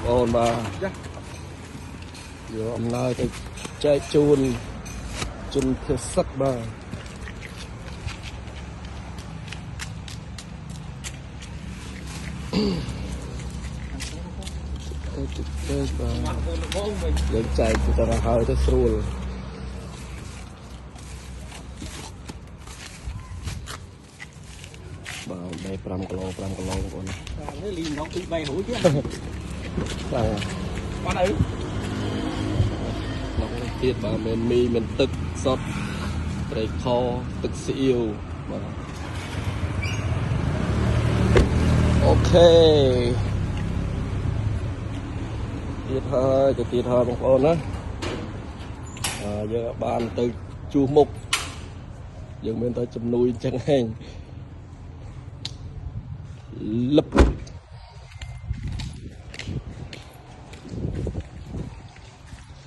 បងប្អូនបាទយកអំណោយទៅចែកជូនជនភេសកបាទទៅបាទយើងចែកទៅដល់ហើយទៅស្រួលបាទដី5គីឡូបងប្អូននេះលីងដល់2 3រួចទៀតបាទបាត់អីមកទៀតបាទមានមីមានទឹកសុតត្រីខទឹកស៊ីអ៊ីវបាទអូខេទៀតហើយបងប្អូនណាយើងបានទៅជួសមុខយើងមានតែជំនួយអញ្ចឹងហែងលឹប